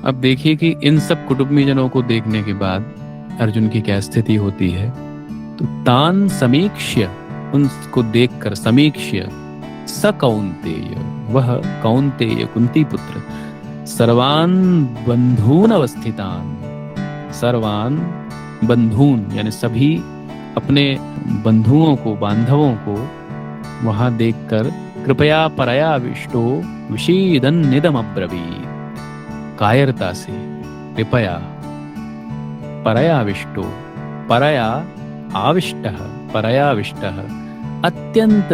अब देखिए कि इन सब कुटुंबीजनों को देखने के बाद अर्जुन की क्या स्थिति होती है। तो तान समीक्ष्य, उनको देखकर, समीक्ष्य स कौन्तेय, वह कौन्तेय कुंती पुत्र, सर्वान बंधून अवस्थितान, सर्वान बंधून यानी सभी अपने बंधुओं को, बांधवों को वहां देखकर कृपया परयाविष्टो विषीदन निदम अब्रवीत, कायरता से, कृपया परयाविष्टो, परया आविष्टः, परयाविष्टः अत्यंत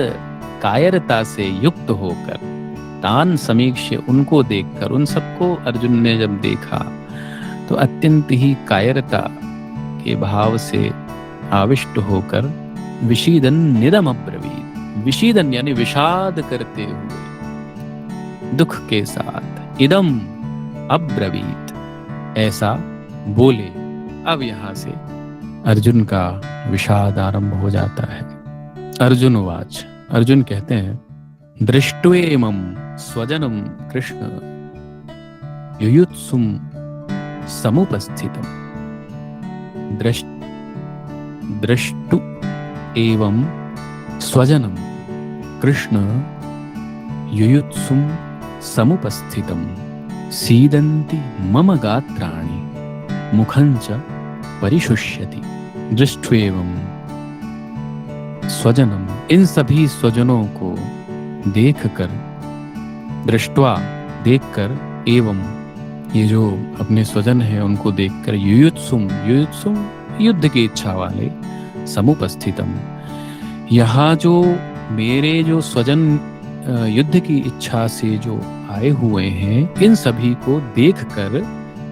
कायरता से युक्त होकर, तान समीक्ष्य उनको देखकर, उन सबको अर्जुन ने जब देखा तो अत्यंत ही कायरता के भाव से आविष्ट होकर विषीदन निदम अब्रवीत, विषीदन यानी विषाद करते हुए दुख के साथ, इदम अब्रवीत ऐसा बोले। अब यहां से अर्जुन का विषाद आरंभ हो जाता है। अर्जुन उवाच, अर्जुन कहते हैं, दृष्ट्वेमं स्वजनं कृष्ण युयुत्सुं समुपस्थितम्, दृष्टु एवं स्वजनं कृष्ण युयुत्सुं समुपस्थितम्, सीदन्ति मम गात्राणि मुखं च परिशुष्यति। दृष्ट्वेमं स्वजनम, इन सभी स्वजनों को देखकर, दृष्ट्वा देखकर, एवं ये जो अपने स्वजन है उनको देखकर, युयुत्सुम, युयुत्सुम युद्ध की इच्छा वाले, समुपस्थितम यहाँ जो मेरे जो स्वजन युद्ध की इच्छा से जो आए हुए हैं, इन सभी को देखकर,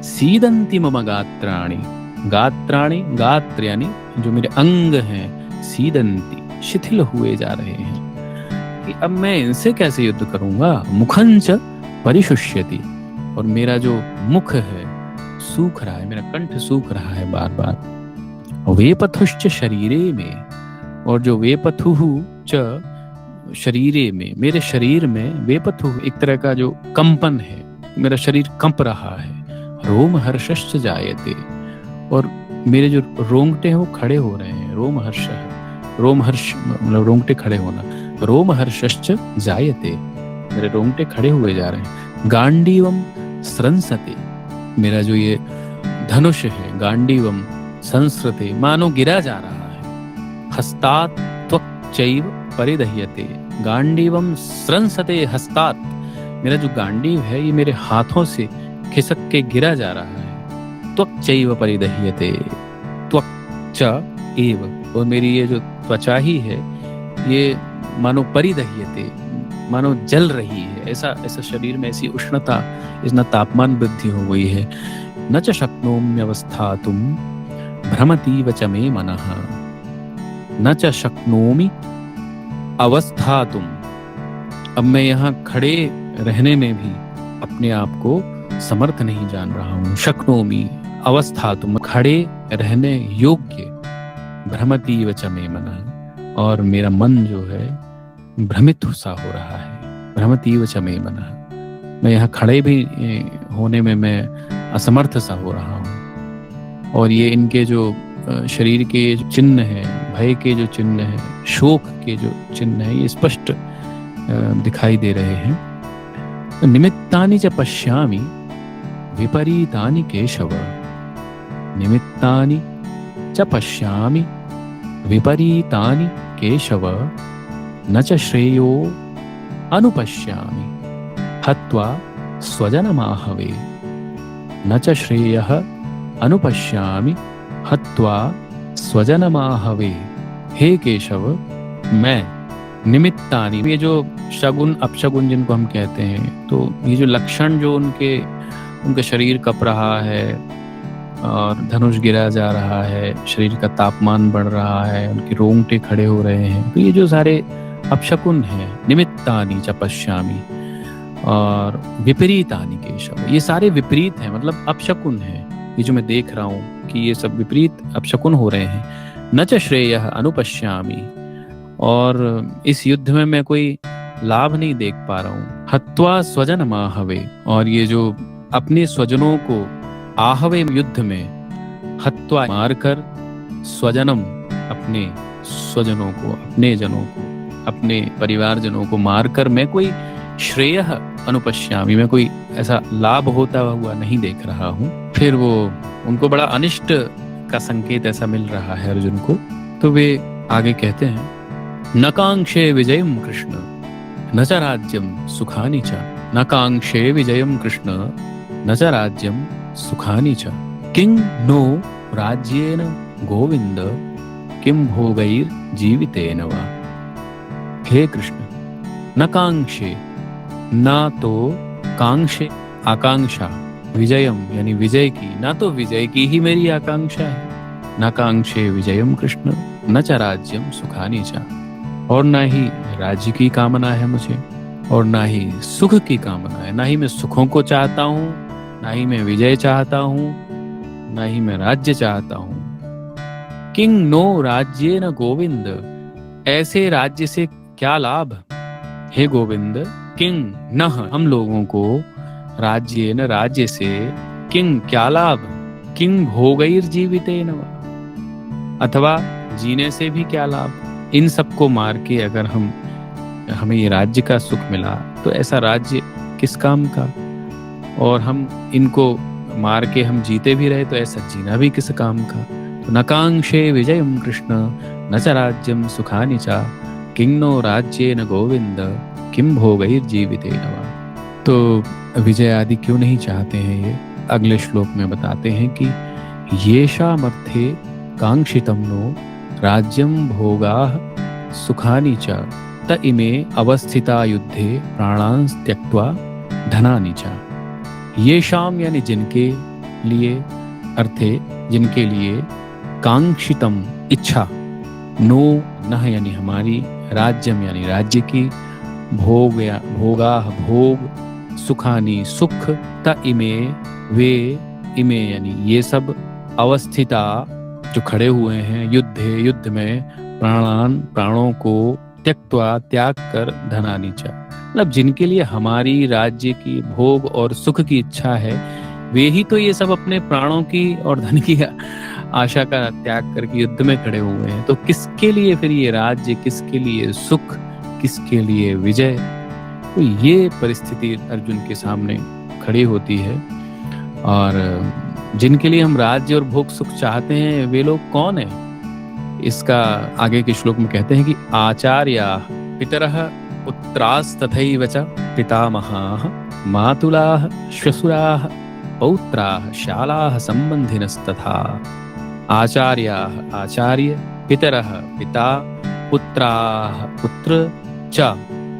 सीदंती मम गात्राणि, गात्राणि गात्र यानी जो मेरे अंग हैं, सीदंती शिथिल हुए जा रहे हैं कि अब मैं इनसे कैसे युद्ध करूंगा। मुखंच परिशुष्यति, और मेरा जो मुख है सूख रहा है, मेरा कंठ सूख रहा है बार बार। वेपथुश्च शरीरे में, और जो वेपथुः च शरीरे में, मेरे शरीर में, वेपथु एक तरह का जो कंपन है, मेरा शरीर कंप रहा है। रोमहर्षश्च जायते, और मेरे जो रोंगटे हैं वो खड़े हो रहे हैं। रोमहर्ष, रोमहर्ष मतलब रोंगटे खड़े होना। रोमहर्षश्च जायते, मेरे रोंगटे खड़े हुए जा रहे हैं। गांडीवम स्रंसते, मेरा जो ये धनुष है, गांडीवम संस्रते मानो गिरा जा रहा है। हस्तात् त्वक्चैव परिदह्यते, गांडीवम स्रंसते हस्तात्, मेरा जो गांडीव है ये मेरे हाथों से खिसक के गिरा जा रहा है। त्वक्चैव परिदह्यते, त्वक्च एव, और मेरी ये जो त्वचा ही है ये मानो परिदह्यते, मानो जल रही है। ऐसा ऐसा शरीर में ऐसी उष्णता, इतना तापमान वृद्धि हो गई है। न च शक्नोम्यवस्थातुं भ्रमतीव च मे मनः, न च शक्नोमि अवस्थातुं, अब मैं यहाँ खड़े रहने में भी अपने आप को समर्थ नहीं जान रहा हूँ। शक्नोमि अवस्थातुं, खड़े रहने योग्य। भ्रमतीव च मे मनः, और मेरा मन जो है भ्रमित सा हो रहा है। भ्रमतीव च मे मनः, मैं यहाँ खड़े भी होने में मैं असमर्थ सा हो रहा हूँ। और ये इनके जो शरीर के जो चिन्ह हैं, भय के जो चिन्ह हैं, शोक के जो चिन्ह हैं, ये स्पष्ट दिखाई दे रहे हैं। निमित्तानि च पश्यामि विपरीतानि केशव, निमित्तानि च पश्यामि विपरीतानि केशव, न च श्रेयो अनुपश्यामि हत्वा स्वजनमाहवे, न च श्रेयः अनुपश्यामि हत्वा स्वजनमाहवे। हे केशव, मैं निमित्तानि, ये जो शगुन अपशगुन जिनको हम कहते हैं, तो ये जो लक्षण जो उनके शरीर कप रहा है और धनुष गिरा जा रहा है, शरीर का तापमान बढ़ रहा है, उनके रोंगटे खड़े हो रहे हैं, तो ये जो सारे अपशकुन हैं, निमित्तानि च पश्यामि, और विपरीतानि केशव, ये सारे विपरीत हैं, मतलब अपशकुन हैं। ये जो मैं देख रहा हूँ कि ये सब विपरीत अपशकुन हो रहे हैं। न च श्रेयः अनुपश्यामि, और इस युद्ध में मैं कोई लाभ नहीं देख पा रहा हूँ। हत्वा स्वजनमाहवे, और ये जो अपने स्वजनों को आहवे युद्ध में हत्वा मारकर स्वजनम अपने स्वजनों को, अपने जनों को, अपने परिवारजनों को मारकर मैं कोई श्रेय अनुपश्यामी, मैं कोई ऐसा लाभ होता हुआ नहीं देख रहा हूँ। फिर वो उनको बड़ा अनिष्ट का संकेत ऐसा मिल रहा है अर्जुन को। तो वे आगे कहते हैं, न कांक्षे विजयम कृष्ण न च राज्यम सुखानि च, न कांक्षे विजयम कृष्ण न च राज्यम सुखानि च, किं नो राज्येन गोविंद किं भोगैर जीवितेन वा। हे कृष्ण, न कांक्षे, ना तो कांक्षे आकांक्षा, विजयम यानी विजय की, ना तो विजय की ही मेरी आकांक्षा है, न कांक्षे विजयम कृष्ण न च राज्यम सुखानि च, और ना ही राज्य की कामना है मुझे, और ना ही सुख की कामना है। ना ही मैं सुखों को चाहता हूँ, ना ही मैं विजय चाहता हूँ, ना ही मैं राज्य चाहता हूँ। किंग नो राज्य न गोविंद, ऐसे राज्य से क्या लाभ। हे गोविंद, किंग न हम लोगों को राज्य न राज्य से किंग क्या लाभ, किंग भोगैर जीवितेन वा, अथवा जीने से भी क्या लाभ। इन सबको मार के अगर हमें ये राज्य का सुख मिला तो ऐसा राज्य किस काम का, और हम इनको मार के हम जीते भी रहे तो ऐसा जीना भी किस काम का। तो न कांक्षे विजयम कृष्ण न च राज्यम सुखानि च, किं नो राज्येन गोविंद किं भोगैर जीवितेन वा। तो विजय आदि क्यों नहीं चाहते हैं ये अगले श्लोक में बताते हैं कि येषामर्थे कांक्षितं नो राज्यं भोगाः सुखानि च, त इमे अवस्थिता युद्धे प्राणान् त्यक्त्वा धनानि च। येषाम यानी जिनके लिए, अर्थे जिनके लिए, कांक्षितम इच्छा, नो नह यानी हमारी, राज्यम यानी राज्य की, भोग या भोगा भोग, सुखानी सुख, त इमे वे, इमे यानी ये सब, अवस्थिता जो खड़े हुए हैं, युद्ध में, प्राणान प्राणों को, त्यक्त्वा त्याग कर, धनानि च मतलब जिनके लिए हमारी राज्य की भोग और सुख की इच्छा है, वे ही तो ये सब अपने प्राणों की और धन की आशा का त्याग करके युद्ध में खड़े हुए हैं। तो किसके लिए फिर ये राज्य, किसके लिए सुख, किसके लिए विजय। तो ये परिस्थिति अर्जुन के सामने खड़ी होती है। और जिनके लिए हम राज्य और भोग सुख चाहते हैं वे लोग कौन है, इसका आगे के श्लोक में कहते हैं कि आचार्या पितरः पुत्रास्तथैव च, पितामहाः मातुलाः श्वशुराः पौत्राः शालाः संबंधिनस्तथा। आचार्याः आचार्य, पितरः पिता, पुत्राः पुत्र, च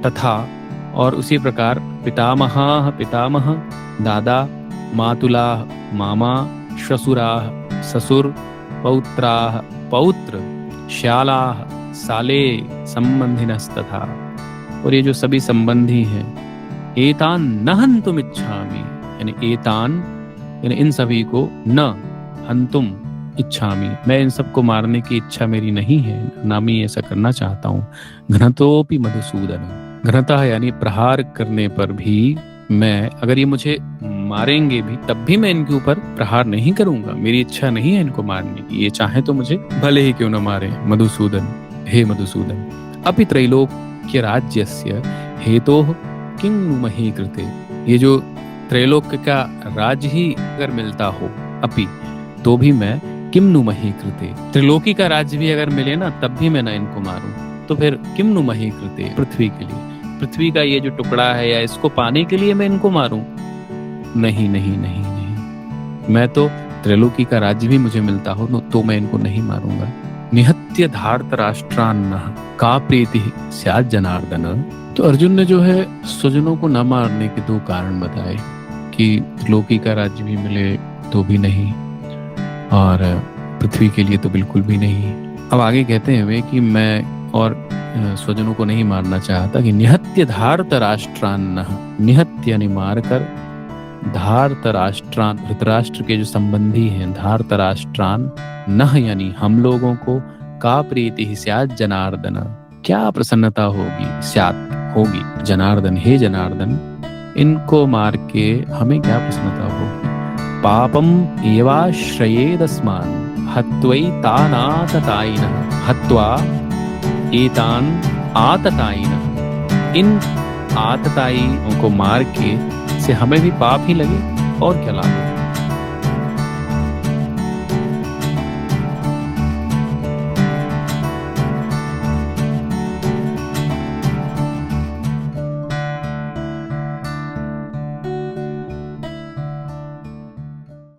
तथा और उसी प्रकार, पितामहाः पितामह दादा, मातुलाः मामा, श्वशुराः ससुर, पौत्राः पौत्र, श्यालाः साले, संबंधिनस्तथा और ये जो सभी संबंधी हैं, एतान न हन्तुम इच्छामि यानी एतान यानी इन सभी को, न हन्तुम इच्छामि मैं इन सबको मारने की इच्छा मेरी नहीं है, ना मैं ऐसा करना चाहता हूँ। घ्नतोपि मधुसूदन, घ्नतः यानी प्रहार करने पर भी, मैं अगर ये मुझे मारेंगे भी तब भी मैं इनके ऊपर प्रहार नहीं करूंगा, मेरी इच्छा नहीं है इनको मारने की, ये चाहे तो मुझे भले ही क्यों न मारे। मधुसूदन, हे मधुसूदन, अपि त्रैलोक्य राज्यस्य हेतोः किं नु मही कृते, ये जो त्रैलोक्य का राज्य ही अगर मिलता हो, अपि तो भी मैं, किम नु मही कृते, त्रिलोकी का राज्य भी अगर मिले ना तब भी मैं ना इनको मारूं, तो फिर किम नु मही कृते, पृथ्वी के लिए, पृथ्वी का ये जो टुकड़ा है या इसको पाने के लिए मैं इनको मारूं, नहीं नहीं नहीं नहीं, मैं तो त्रिलोकी का राज्य भी मुझे मिलता हो तो मैं इनको नहीं मारूंगा। निहत्य धार्त राष्ट्रान्न का प्रीति स्यात् जनार्दन। तो अर्जुन ने जो है स्वजनों को न मारने के दो कारण बताए कि त्रिलोकी का राज्य भी मिले तो भी नहीं, और पृथ्वी के लिए तो बिल्कुल भी नहीं। अब आगे कहते हैं वे कि मैं और स्वजनों को नहीं मारना चाहता कि निहत्य धार्त राष्ट्रान्न, निहत्य यानी मारकर, धार्त राष्ट्रान धृतराष्ट्र के जो संबंधी हैं, धार्त राष्ट्रान नह यानी हम लोगों को, का प्रीति स्यात् जनार्दन क्या प्रसन्नता होगी, स्यात् होगी, जनार्दन हे जनार्दन, इनको मार के हमें क्या प्रसन्नता होगी? पापम एवाश्रयेदस्मान् हत्वैतानाततायिनः हत्वा एतान आततायिनः। इन आतताइयों को मार के से हमें भी पाप ही लगे और क्या लाभ होगा?